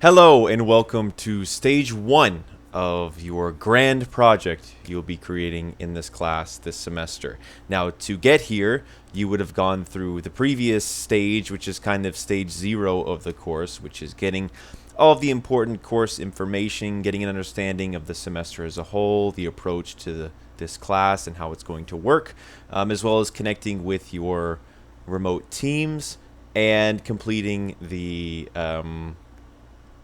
Hello and welcome to stage 1 of your grand project you'll be creating in this class this semester. Now, to get here, you would have gone through the previous stage, which is kind of stage 0 of the course, which is getting all of the important course information, getting an understanding of the semester as a whole, the approach to this class and how it's going to work, as well as connecting with your remote teams and completing the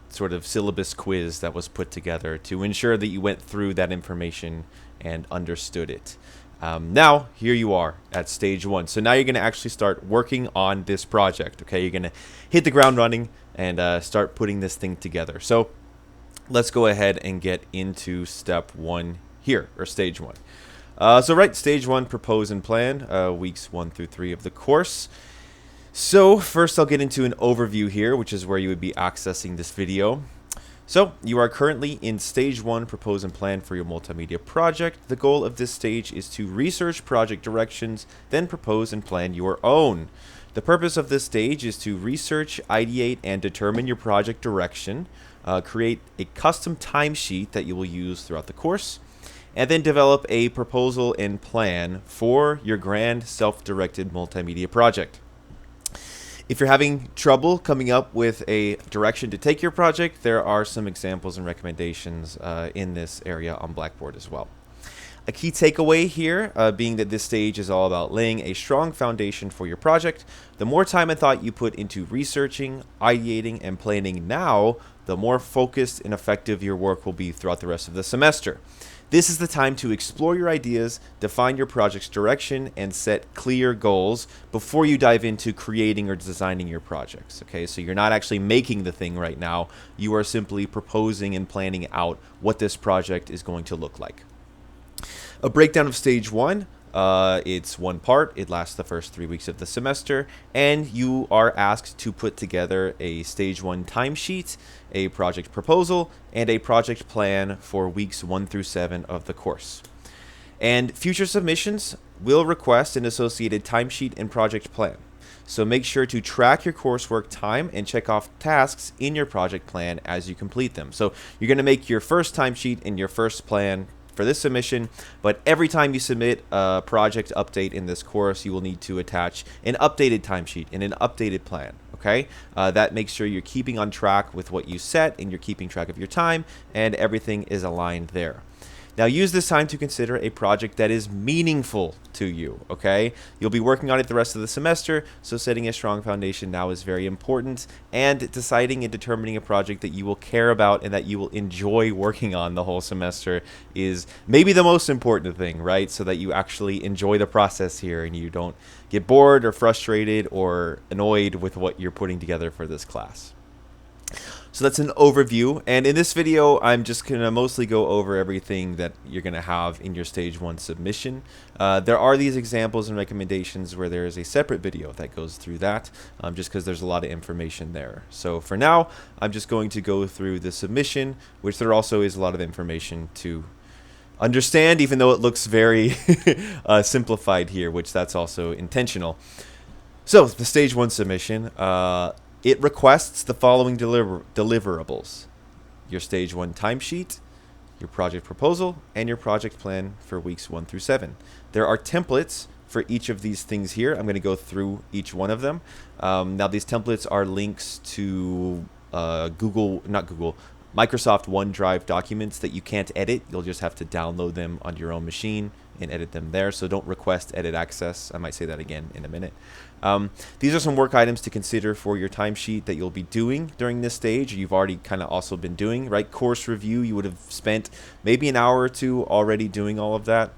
sort of syllabus quiz that was put together to ensure that you went through that information and understood it. Now, here you are at stage 1. So now you're going to actually start working on this project, okay? You're going to hit the ground running and start putting this thing together. So let's go ahead and get into step 1 here, or stage 1. Stage 1, propose and plan, weeks 1 through 3 of the course. So first I'll get into an overview here, which is where you would be accessing this video. So you are currently in stage 1, propose and plan for your multimedia project. The goal of this stage is to research project directions, then propose and plan your own. The purpose of this stage is to research, ideate, and determine your project direction, create a custom timesheet that you will use throughout the course, and then develop a proposal and plan for your grand self-directed multimedia project. If you're having trouble coming up with a direction to take your project, there are some examples and recommendations in this area on Blackboard as well. A key takeaway here being that this stage is all about laying a strong foundation for your project. The more time and thought you put into researching, ideating, and planning now, the more focused and effective your work will be throughout the rest of the semester. This is the time to explore your ideas, define your project's direction, and set clear goals before you dive into creating or designing your projects. Okay, so you're not actually making the thing right now. You are simply proposing and planning out what this project is going to look like. A breakdown of stage 1. It's one part. It lasts the first 3 weeks of the semester, and you are asked to put together a stage 1 timesheet, a project proposal, and a project plan for weeks 1 through 7 of the course. And future submissions will request an associated timesheet and project plan. So make sure to track your coursework time and check off tasks in your project plan as you complete them. So you're going to make your first timesheet and your first plan for this submission, but every time you submit a project update in this course, you will need to attach an updated timesheet and an updated plan. Okay, that makes sure you're keeping on track with what you set and you're keeping track of your time and everything is aligned there. Now use this time to consider a project that is meaningful to you, okay? You'll be working on it the rest of the semester, so setting a strong foundation now is very important, and deciding and determining a project that you will care about and that you will enjoy working on the whole semester is maybe the most important thing, right? So that you actually enjoy the process here and you don't get bored or frustrated or annoyed with what you're putting together for this class. So that's an overview, and in this video I'm just going to mostly go over everything that you're going to have in your stage 1 submission. There are these examples and recommendations where there is a separate video that goes through that, just because there's a lot of information there. So for now, I'm just going to go through the submission, which there also is a lot of information to understand, even though it looks very simplified here, which that's also intentional. So the stage 1 submission, it requests the following deliverables: your stage 1 timesheet, your project proposal, and your project plan for weeks 1 through 7. There are templates for each of these things here. I'm going to go through each one of them. Now these templates are links to Microsoft OneDrive documents that you can't edit. You'll just have to download them on your own machine and edit them there. So don't request edit access. I might say that again in a minute. These are some work items to consider for your timesheet that you'll be doing during this stage. You've already kind of also been doing, right? Course review, you would have spent maybe an hour or two already doing all of that.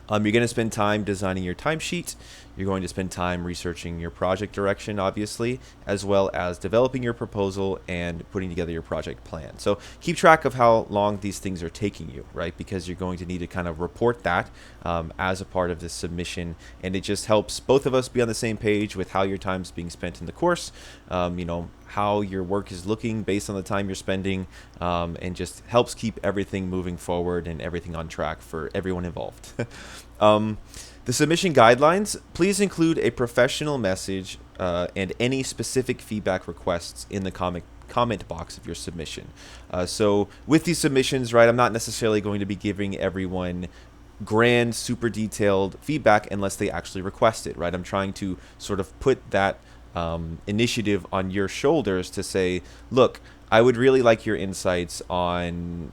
You're going to spend time designing your timesheet. You're going to spend time researching your project direction, obviously, as well as developing your proposal and putting together your project plan. So keep track of how long these things are taking you, right? Because you're going to need to kind of report that as a part of this submission. And it just helps both of us be on the same page with how your time's being spent in the course, how your work is looking based on the time you're spending, and just helps keep everything moving forward and everything on track for everyone involved. The submission guidelines: please include a professional message and any specific feedback requests in the comment box of your submission. So with these submissions, right, I'm not necessarily going to be giving everyone grand, super detailed feedback unless they actually request it, right? I'm trying to sort of put that initiative on your shoulders to say, look, I would really like your insights on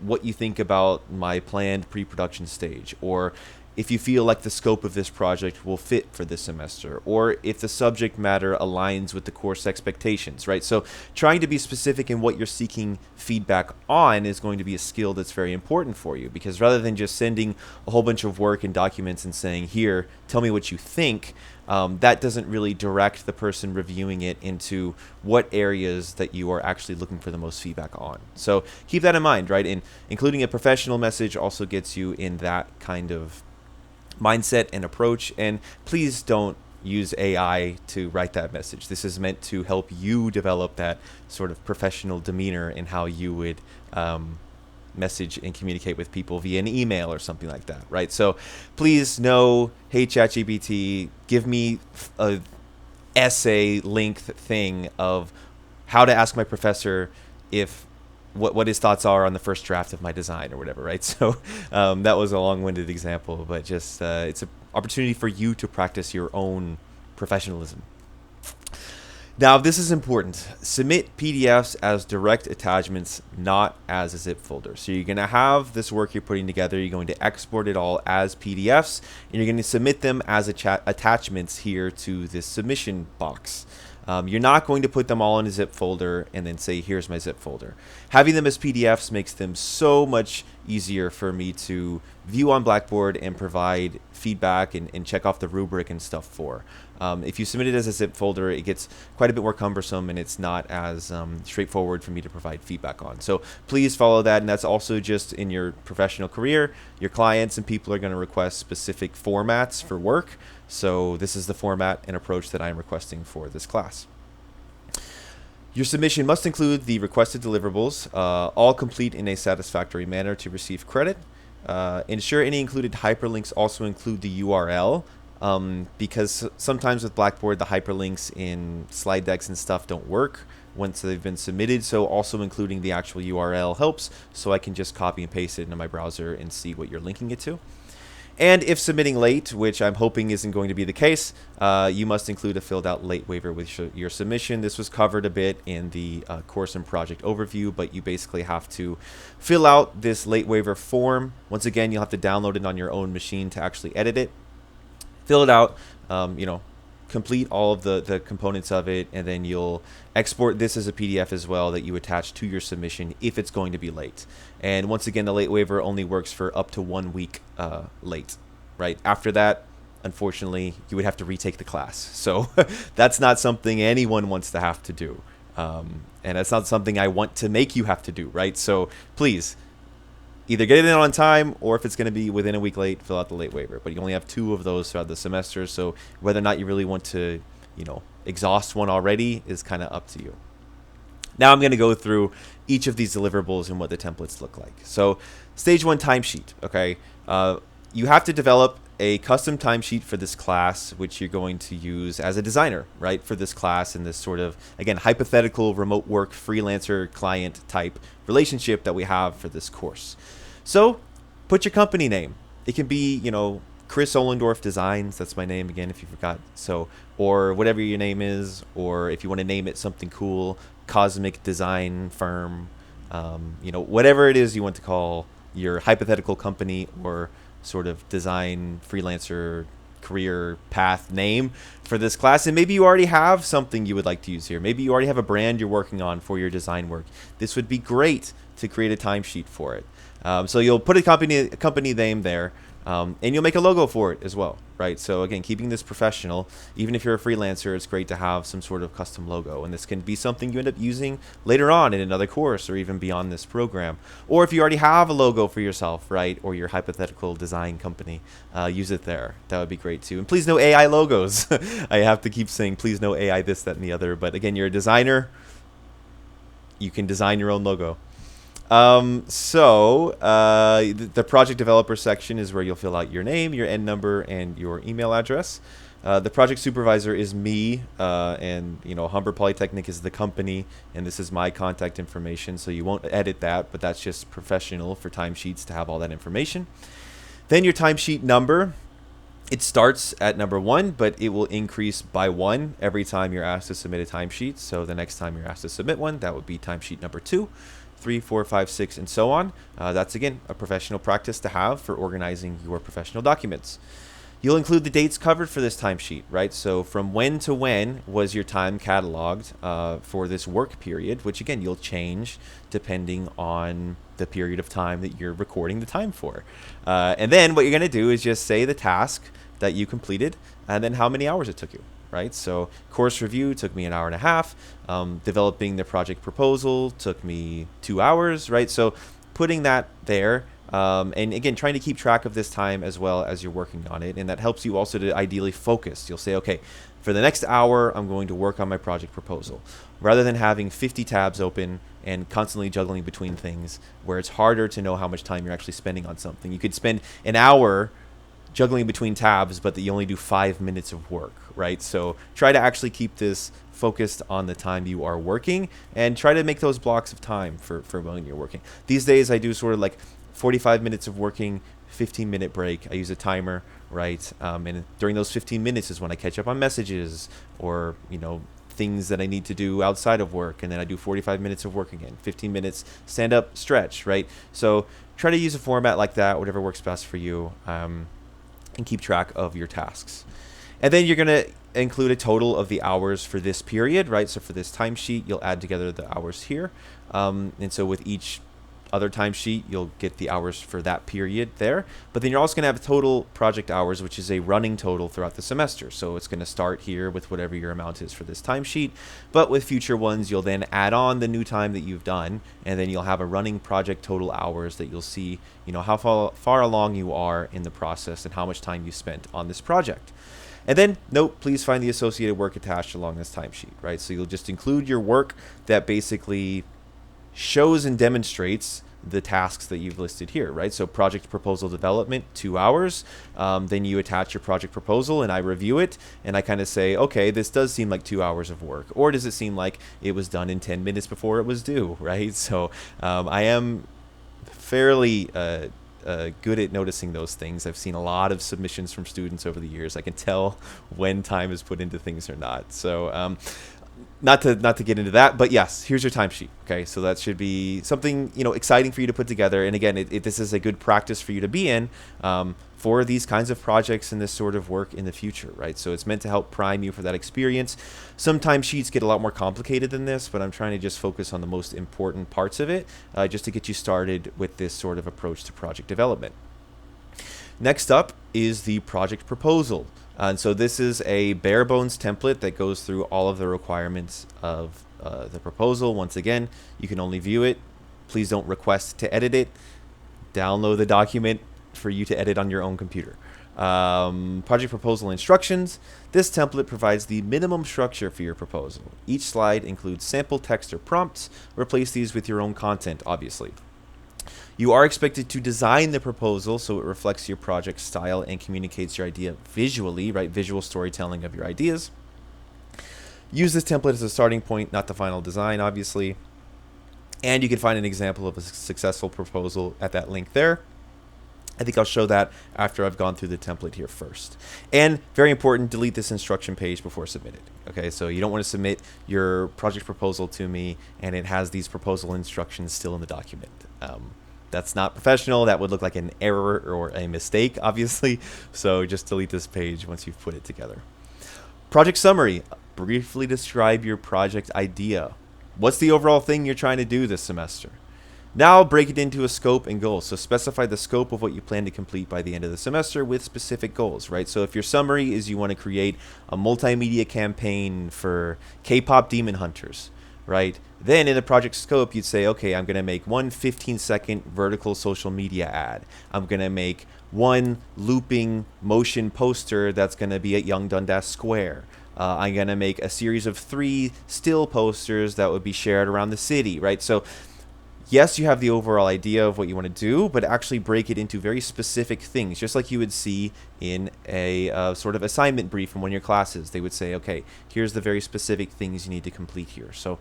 what you think about my planned pre-production stage, or if you feel like the scope of this project will fit for this semester, or if the subject matter aligns with the course expectations, right? So trying to be specific in what you're seeking feedback on is going to be a skill that's very important for you, because rather than just sending a whole bunch of work and documents and saying, here, tell me what you think, that doesn't really direct the person reviewing it into what areas that you are actually looking for the most feedback on. So keep that in mind, right? And including a professional message also gets you in that kind of mindset and approach. And please don't use AI to write that message. This is meant to help you develop that sort of professional demeanor in how you would message and communicate with people via an email or something like that, right? So please know, hey, ChatGPT, give me a essay length thing of how to ask my professor if what his thoughts are on the first draft of my design or whatever, right? So that was a long-winded example, but just it's an opportunity for you to practice your own professionalism. Now, this is important. Submit PDFs as direct attachments, not as a zip folder. So you're going to have this work you're putting together. You're going to export it all as PDFs, and you're going to submit them as attachments here to this submission box. You're not going to put them all in a zip folder and then say, here's my zip folder. Having them as PDFs makes them so much easier for me to view on Blackboard and provide feedback and check off the rubric and stuff for. If you submit it as a zip folder, it gets quite a bit more cumbersome and it's not as straightforward for me to provide feedback on. So please follow that, and that's also just in your professional career. Your clients and people are going to request specific formats for work. So this is the format and approach that I'm requesting for this class. Your submission must include the requested deliverables, all complete in a satisfactory manner to receive credit. Ensure any included hyperlinks also include the URL, because sometimes with Blackboard, the hyperlinks in slide decks and stuff don't work once they've been submitted. So also including the actual URL helps, so I can just copy and paste it into my browser and see what you're linking it to. And if submitting late, which I'm hoping isn't going to be the case, you must include a filled out late waiver with your submission. This was covered a bit in the course and project overview, but you basically have to fill out this late waiver form. Once again, you'll have to download it on your own machine to actually edit it. Fill it out, complete all of the components of it, and then you'll export this as a PDF as well that you attach to your submission if it's going to be late. And once again, the late waiver only works for up to 1 week late, right? After that, unfortunately, you would have to retake the class. So that's not something anyone wants to have to do. And that's not something I want to make you have to do, right? So please, either get it in on time, or if it's going to be within a week late, fill out the late waiver. But you only have 2 of those throughout the semester, so whether or not you really want to, exhaust one already is kind of up to you. Now I'm going to go through each of these deliverables and what the templates look like. So stage 1 timesheet, okay? You have to develop a custom timesheet for this class, which you're going to use as a designer, right, for this class in this sort of, again, hypothetical remote work freelancer client type relationship that we have for this course. So put your company name. It can be, Chris Ohlendorf Designs. That's my name again, if you forgot. So, or whatever your name is, or if you want to name it something cool, Cosmic Design Firm, whatever it is you want to call your hypothetical company or sort of design freelancer career path name for this class. And maybe you already have something you would like to use here. Maybe you already have a brand you're working on for your design work. This would be great to create a timesheet for it. So you'll put a company name there, and you'll make a logo for it as well, right? So again, keeping this professional. Even if you're a freelancer, it's great to have some sort of custom logo, and this can be something you end up using later on in another course or even beyond this program. Or if you already have a logo for yourself, right, or your hypothetical design company, use it there. That would be great too. And please no AI logos. I have to keep saying please no AI this, that, and the other, but again, you're a designer. You can design your own logo. The project developer section is where you'll fill out your name, your N number, and your email address. The project supervisor is me, and Humber Polytechnic is the company, and this is my contact information. So you won't edit that, but that's just professional for timesheets to have all that information. Then your timesheet number. It starts at number 1, but it will increase by 1 every time you're asked to submit a timesheet. So the next time you're asked to submit one, that would be timesheet number 2, 3, 4, 5, 6, and so on. That's, again, a professional practice to have for organizing your professional documents. You'll include the dates covered for this timesheet, right? So from when to when was your time cataloged for this work period, which, again, you'll change depending on the period of time that you're recording the time for. And then what you're going to do is just say the task that you completed and then how many hours it took you, right? So course review took me an hour and a half. Developing the project proposal took me 2 hours, right? So putting that there, and again, trying to keep track of this time as well as you're working on it. And that helps you also to ideally focus. You'll say, okay, for the next hour, I'm going to work on my project proposal. Rather than having 50 tabs open and constantly juggling between things where it's harder to know how much time you're actually spending on something. You could spend an hour juggling between tabs, but that you only do 5 minutes of work, right? So try to actually keep this focused on the time you are working and try to make those blocks of time for when you're working. These days I do sort of like 45 minutes of working, 15-minute break. I use a timer, right? And during those 15 minutes is when I catch up on messages or, things that I need to do outside of work. And then I do 45 minutes of work again, 15 minutes, stand up, stretch, right? So try to use a format like that, whatever works best for you, and keep track of your tasks. And then you're going to include a total of the hours for this period, right? So for this timesheet, you'll add together the hours here. And so with each other timesheet, you'll get the hours for that period there. But then you're also going to have total project hours, which is a running total throughout the semester. So it's going to start here with whatever your amount is for this timesheet. But with future ones, you'll then add on the new time that you've done, and then you'll have a running project total hours that you'll see, how far along you are in the process and how much time you spent on this project. And then, note, please find the associated work attached along this timesheet, right? So you'll just include your work that basically shows and demonstrates the tasks that you've listed here, right? So project proposal development, 2 hours. Then you attach your project proposal and I review it and I kind of say, okay, this does seem like 2 hours of work. Or does it seem like it was done in 10 minutes before it was due, right? So I am fairly good at noticing those things. I've seen a lot of submissions from students over the years. I can tell when time is put into things or not. So not to get into that, but yes, here's your timesheet. Okay, so that should be something exciting for you to put together. And again, this is a good practice for you to be in for these kinds of projects and this sort of work in the future, right? So it's meant to help prime you for that experience. Some timesheets get a lot more complicated than this, but I'm trying to just focus on the most important parts of it, just to get you started with this sort of approach to project development. Next up is the project proposal. And so this is a bare bones template that goes through all of the requirements of the proposal. Once again, you can only view it. Please don't request to edit it. Download the document for you to edit on your own computer. Project proposal instructions. This template provides the minimum structure for your proposal. Each slide includes sample text or prompts. Replace these with your own content, obviously. You are expected to design the proposal so it reflects your project style and communicates your idea visually, right? Visual storytelling of your ideas. Use this template as a starting point, not the final design, obviously. And you can find an example of a successful proposal at that link there. I think I'll show that after I've gone through the template here first. And very important, delete this instruction page before submitting. Okay, so you don't want to submit your project proposal to me and it has these proposal instructions still in the document. That's not professional. That would look like an error or a mistake, obviously. So just delete this page once you've put it together. Project summary. Briefly describe your project idea. What's the overall thing you're trying to do this semester? Now break it into a scope and goals. So specify the scope of what you plan to complete by the end of the semester with specific goals, right? So if your summary is you want to create a multimedia campaign for K-pop Demon Hunters, right? Then in the project scope, you'd say, okay, I'm going to make one 15-second vertical social media ad. I'm going to make one looping motion poster that's going to be at Young Dundas Square. I'm going to make a series of 3 still posters that would be shared around the city, right? So yes, you have the overall idea of what you want to do, but actually break it into very specific things, just like you would see in a sort of assignment brief from one of your classes. They would say, okay, here's the very specific things you need to complete here. So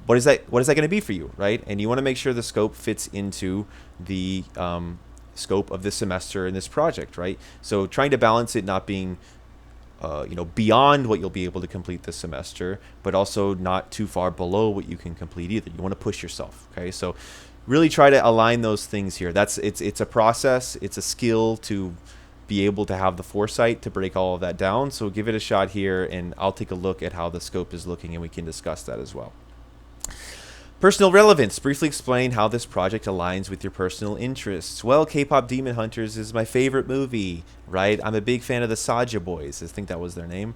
what is that going to be for you, right? And you want to make sure the scope fits into the scope of this semester in this project, right? So trying to balance it not being beyond what you'll be able to complete this semester, but also not too far below what you can complete either. You want to push yourself, okay? So really try to align those things here. It's a process, it's a skill to be able to have the foresight to break all of that down. So give it a shot here, and I'll take a look at how the scope is looking, and we can discuss that as well. Personal relevance. Briefly explain how this project aligns with your personal interests. Well, K-pop Demon Hunters is my favorite movie, right? I'm a big fan of the Saja Boys. I think that was their name.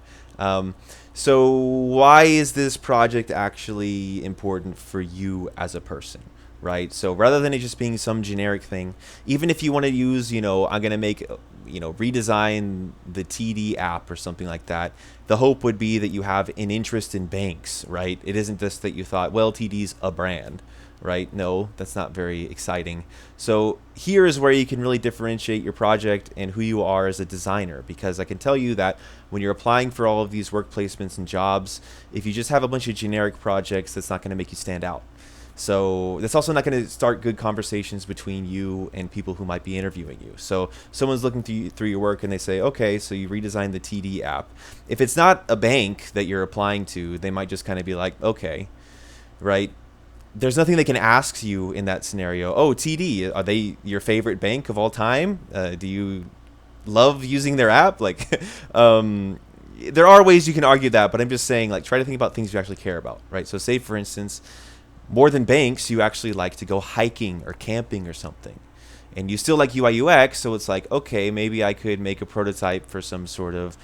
So why is this project actually important for you as a person, right? So rather than it just being some generic thing, even if you want to use, I'm going to make, redesign the TD app or something like that, the hope would be that you have an interest in banks, right? It isn't just that you thought, well, TD's a brand, right? No, that's not very exciting. So here is where you can really differentiate your project and who you are as a designer, because I can tell you that when you're applying for all of these work placements and jobs, if you just have a bunch of generic projects, that's not going to make you stand out. So that's also not going to start good conversations between you and people who might be interviewing you. So someone's looking through your work and they say, okay, so you redesigned the TD app. If it's not a bank that you're applying to, they might just kind of be like, okay, right? There's nothing they can ask you in that scenario. Oh, TD, are they your favorite bank of all time? Do you love using their app? Like, there are ways you can argue that, but I'm just saying, like, try to think about things you actually care about, right? So say, for instance, more than banks, you actually like to go hiking or camping or something. And you still like UI UX, so it's like, okay, maybe I could make a prototype for some sort of,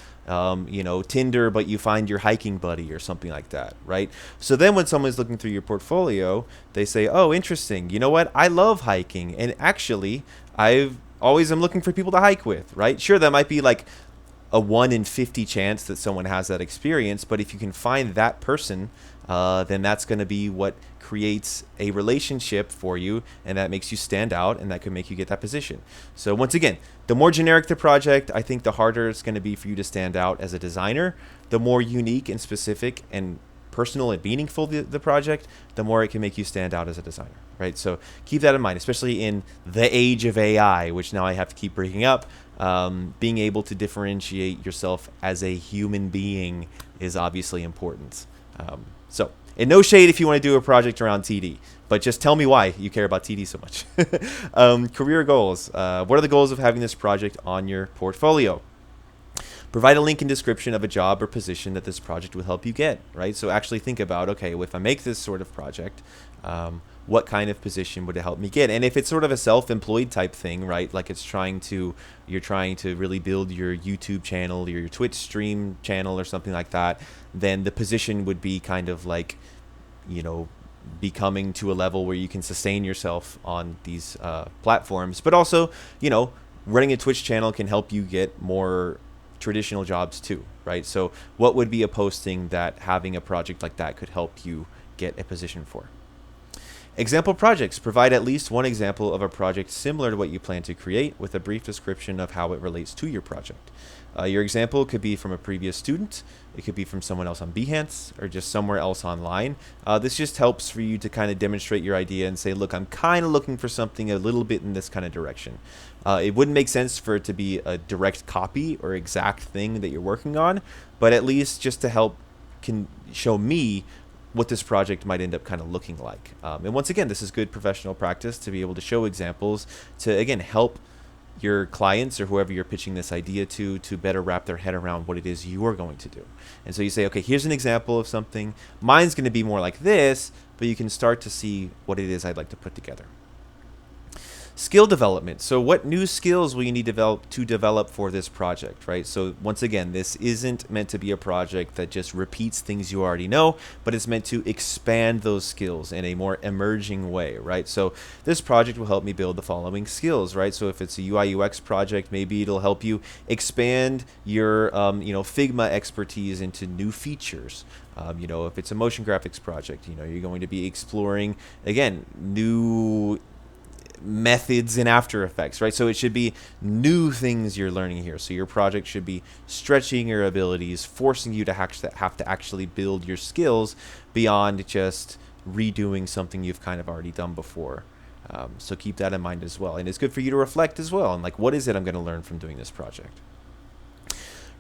Tinder, but you find your hiking buddy or something like that, right? So then when someone's looking through your portfolio, they say, oh, interesting. You know what? I love hiking. And actually, I've always am looking for people to hike with, right? Sure, that might be like a 1 in 50 chance that someone has that experience, but if you can find that person, then that's going to be what creates a relationship for you, and that makes you stand out, and that could make you get that position. So once again, the more generic the project, I think the harder it's going to be for you to stand out as a designer. The more unique and specific and personal and meaningful the project, the more it can make you stand out as a designer, right? So keep that in mind, especially in the age of AI, which now I have to keep bringing up. Being able to differentiate yourself as a human being is obviously important. And no shade if you want to do a project around TD, but just tell me why you care about TD so much. Career goals. What are the goals of having this project on your portfolio? Provide a link and description of a job or position that this project will help you get, right? So actually think about, okay, if I make this sort of project, what kind of position would it help me get? And if it's sort of a self-employed type thing, right? Like you're trying to really build your YouTube channel or your Twitch stream channel or something like that, then the position would be kind of like, becoming to a level where you can sustain yourself on these platforms. But also, running a Twitch channel can help you get more traditional jobs too, right? So what would be a posting that having a project like that could help you get a position for? Example projects. Provide at least one example of a project similar to what you plan to create with a brief description of how it relates to your project. Your example could be from a previous student. It could be from someone else on Behance or just somewhere else online. This just helps for you to kind of demonstrate your idea and say, look, I'm kind of looking for something a little bit in this kind of direction. It wouldn't make sense for it to be a direct copy or exact thing that you're working on, but at least just to help can show me what this project might end up kind of looking like. And once again, this is good professional practice to be able to show examples to, again, help your clients or whoever you're pitching this idea to better wrap their head around what it is you are going to do. And so you say, okay, here's an example of something. Mine's going to be more like this, but you can start to see what it is I'd like to put together. Skill development. So what new skills will you need to develop for this project, right? So once again, this isn't meant to be a project that just repeats things you already know, but it's meant to expand those skills in a more emerging way, right? So this project will help me build the following skills, right? So if it's a UI UX project, maybe it'll help you expand your Figma expertise into new features. You know, if it's a motion graphics project, you know, you're going to be exploring, again, new methods in After Effects, right? So it should be new things you're learning here. So your project should be stretching your abilities, forcing you to have to actually build your skills beyond just redoing something you've kind of already done before. So keep that in mind as well. And it's good for you to reflect as well. And like, what is it I'm going to learn from doing this project?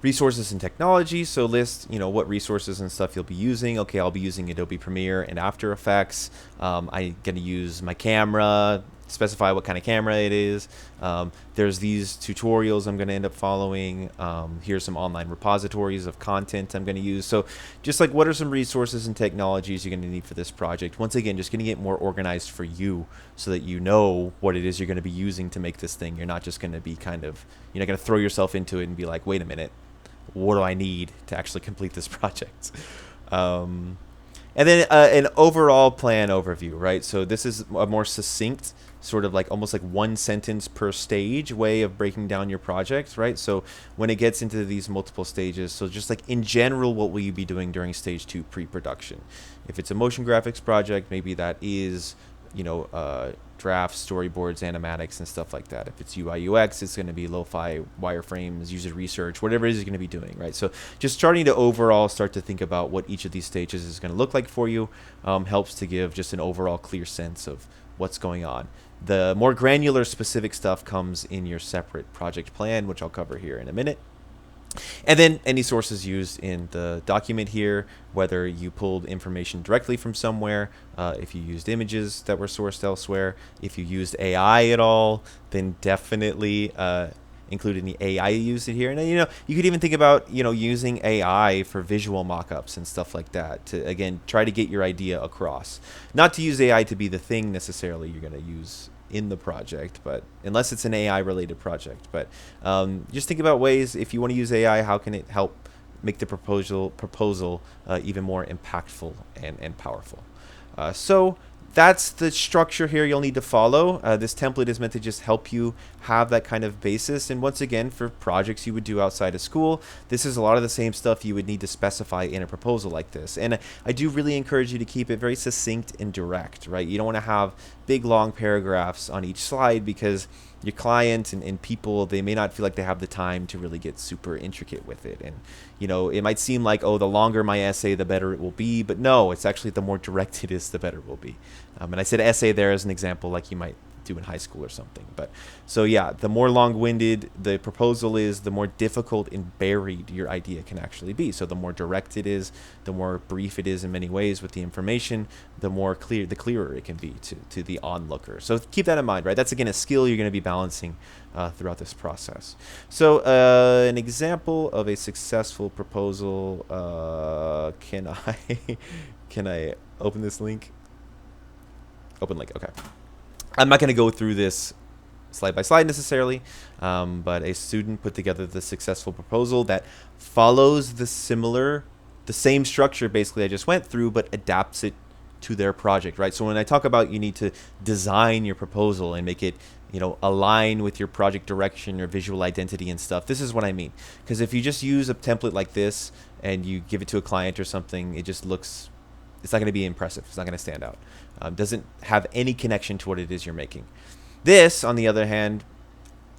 Resources and technology. So list, you know, what resources and stuff you'll be using. Okay, I'll be using Adobe Premiere and After Effects. I'm going to use my camera, specify what kind of camera it is. There's these tutorials I'm going to end up following. Here's some online repositories of content I'm going to use. So just like, what are some resources and technologies you're going to need for this project? Once again, just getting it more organized for you so that you know what it is you're going to be using to make this thing. You're not just going to be kind of, you're not going to throw yourself into it and be like, wait a minute, what do I need to actually complete this project? And then an overall plan overview, right? So this is a more succinct, sort of like almost like one sentence per stage way of breaking down your project, right? So when it gets into these multiple stages, so just like in general, what will you be doing during stage 2 pre-production? If it's a motion graphics project, maybe that is, you know, drafts, storyboards, animatics, and stuff like that. If it's UI UX, it's going to be lo-fi, wireframes, user research, whatever it is you're going to be doing, right? So just starting to overall start to think about what each of these stages is going to look like for you helps to give just an overall clear sense of what's going on. The more granular specific stuff comes in your separate project plan, which I'll cover here in a minute. And then any sources used in the document here, whether you pulled information directly from somewhere, if you used images that were sourced elsewhere, if you used AI at all, then definitely include any AI used it here. And, you know, you could even think about, you know, using AI for visual mock-ups and stuff like that to, again, try to get your idea across. Not to use AI to be the thing necessarily you're going to use in the project, but unless it's an AI related project. But just think about ways, if you want to use AI, how can it help make the proposal even more impactful and powerful. So that's the structure here you'll need to follow. This template is meant to just help you have that kind of basis. And once again, for projects you would do outside of school, this is a lot of the same stuff you would need to specify in a proposal like this. And I do really encourage you to keep it very succinct and direct, right? You don't want to have big, long paragraphs on each slide, because your client and people, they may not feel like they have the time to really get super intricate with it. And, you know, it might seem like, oh, the longer my essay, the better it will be. But no, it's actually the more direct it is, the better it will be. And I said essay there as an example, like you might do in high school or something. But so yeah, the more long-winded the proposal is, the more difficult and buried your idea can actually be. So the more direct it is, the more brief it is in many ways with the information, the clearer it can be to the onlooker. So keep that in mind, right? That's again a skill you're going to be balancing throughout this process. So an example of a successful proposal, can I open this link? Open link, okay. I'm not going to go through this slide by slide necessarily, but a student put together the successful proposal that follows the same structure basically I just went through, but adapts it to their project, right? So when I talk about you need to design your proposal and make it, you know, align with your project direction or visual identity and stuff, this is what I mean. Because if you just use a template like this and you give it to a client or something, it just looks, it's not going to be impressive. It's not going to stand out. Doesn't have any connection to what it is you're making. This, on the other hand,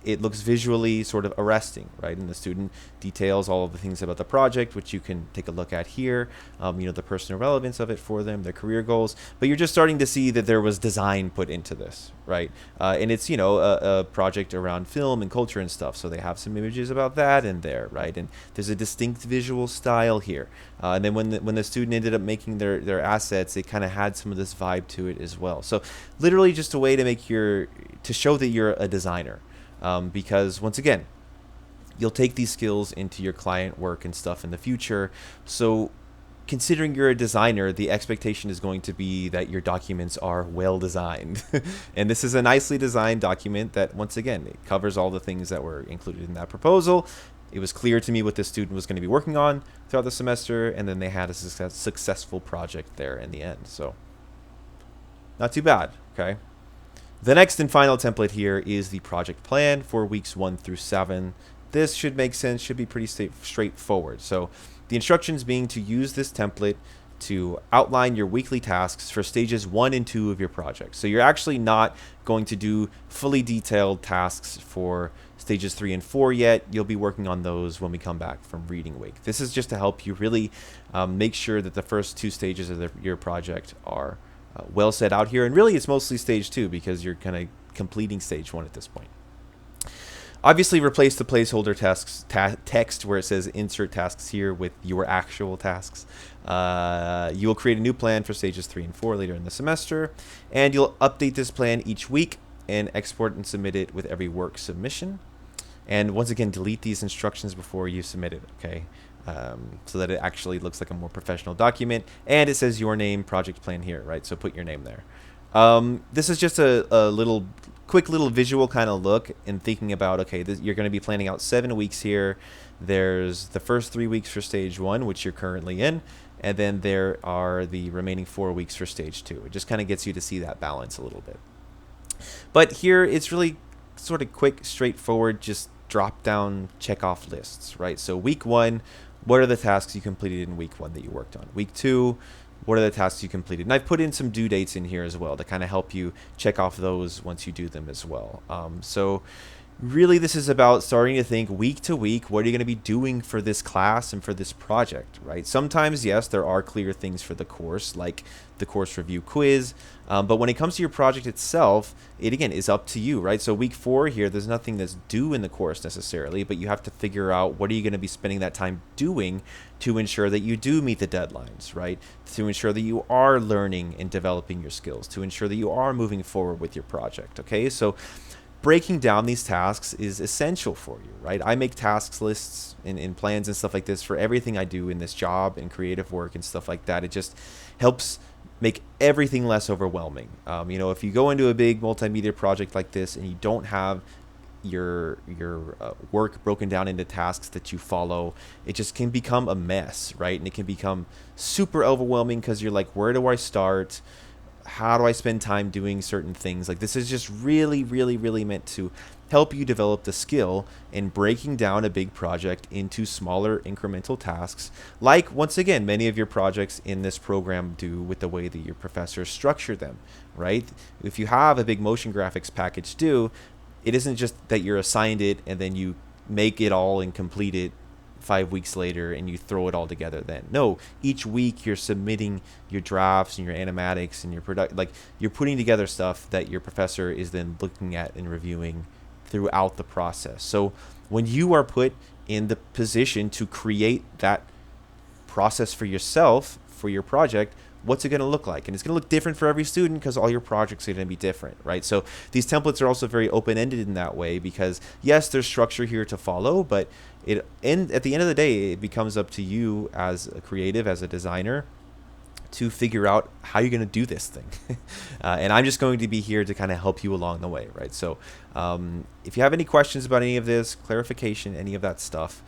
it looks visually sort of arresting, right? And the student details all of the things about the project, which you can take a look at here. You know, the personal relevance of it for them, their career goals. But you're just starting to see that there was design put into this, right? And it's, you know, a project around film and culture and stuff. So they have some images about that in there, right? And there's a distinct visual style here. And then when the student ended up making their assets, it kind of had some of this vibe to it as well. So literally just a way to to show that you're a designer. Because once again, you'll take these skills into your client work and stuff in the future. So considering you're a designer, the expectation is going to be that your documents are well designed. And this is a nicely designed document that, once again, it covers all the things that were included in that proposal. It was clear to me what the student was going to be working on throughout the semester, and then they had a successful project there in the end. So not too bad, okay? The next and final template here is the project plan for weeks 1 through 7. this should make sense, should be pretty straightforward. So the instructions being to use this template to outline your weekly tasks for stages 1 and 2 of your project. So you're actually not going to do fully detailed tasks for stages 3 and 4 yet. You'll be working on those when we come back from reading week. This is just to help you really make sure that the first 2 stages of your project are well set out here. And really it's mostly stage 2 because you're kind of completing stage 1 at this point. Obviously, replace the placeholder text where it says insert tasks here with your actual tasks. You will create a new plan for stages 3 and 4 later in the semester, and you'll update this plan each week and export and submit it with every work submission. And once again, delete these instructions before you submit it, okay? So that it actually looks like a more professional document, and it says your name, project plan here, right? So put your name there. This is just a quick little visual kind of look and thinking about, okay, you're going to be planning out 7 weeks here. There's the first 3 weeks for stage 1, which you're currently in, and then there are the remaining 4 weeks for stage 2. It just kind of gets you to see that balance a little bit. But here it's really sort of quick, straightforward, just drop down check off lists, right? So week 1, what are the tasks you completed in week 1 that you worked on? Week 2, what are the tasks you completed? And I've put in some due dates in here as well to kind of help you check off those once you do them as well. So really this is about starting to think week to week, what are you going to be doing for this class and for this project, right? Sometimes, yes, there are clear things for the course, like the course review quiz. But when it comes to your project itself, it again is up to you, right? So week 4 here, there's nothing that's due in the course necessarily, but you have to figure out what are you going to be spending that time doing to ensure that you do meet the deadlines, right? To ensure that you are learning and developing your skills, to ensure that you are moving forward with your project, okay? So breaking down these tasks is essential for you, right? I make tasks lists and plans and stuff like this for everything I do in this job and creative work and stuff like that. It just helps make everything less overwhelming. You know, if you go into a big multimedia project like this and you don't have your work broken down into tasks that you follow, it just can become a mess, right? And it can become super overwhelming because you're like, where do I start? How do I spend time doing certain things? Like, this is just really, really, really meant to help you develop the skill in breaking down a big project into smaller incremental tasks, like, once again, many of your projects in this program do with the way that your professors structure them, right? If you have a big motion graphics package due, it isn't just that you're assigned it and then you make it all and complete it 5 weeks later and you throw it all together then. No, each week you're submitting your drafts and your animatics and your like you're putting together stuff that your professor is then looking at and reviewing throughout the process. So when you are put in the position to create that process for yourself, for your project, what's it going to look like? And it's going to look different for every student because all your projects are going to be different, right? So these templates are also very open-ended in that way because, yes, there's structure here to follow, but at the end of the day, it becomes up to you as a creative, as a designer, to figure out how you're going to do this thing. And I'm just going to be here to kind of help you along the way, right? So if you have any questions about any of this, clarification, any of that stuff,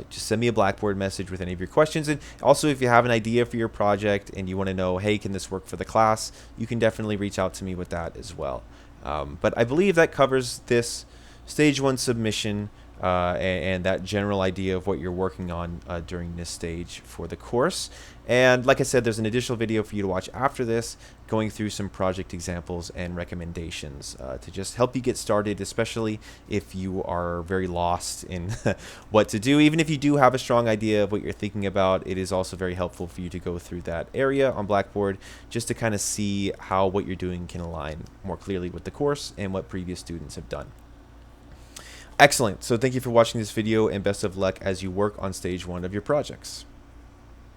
just send me a Blackboard message with any of your questions. And also, if you have an idea for your project and you want to know, hey, can this work for the class, you can definitely reach out to me with that as well. But I believe that covers this stage 1 submission and that general idea of what you're working on during this stage for the course. And like I said, there's an additional video for you to watch after this, going through some project examples and recommendations to just help you get started, especially if you are very lost in what to do. Even if you do have a strong idea of what you're thinking about, it is also very helpful for you to go through that area on Blackboard just to kind of see how what you're doing can align more clearly with the course and what previous students have done. Excellent. So thank you for watching this video and best of luck as you work on stage 1 of your projects.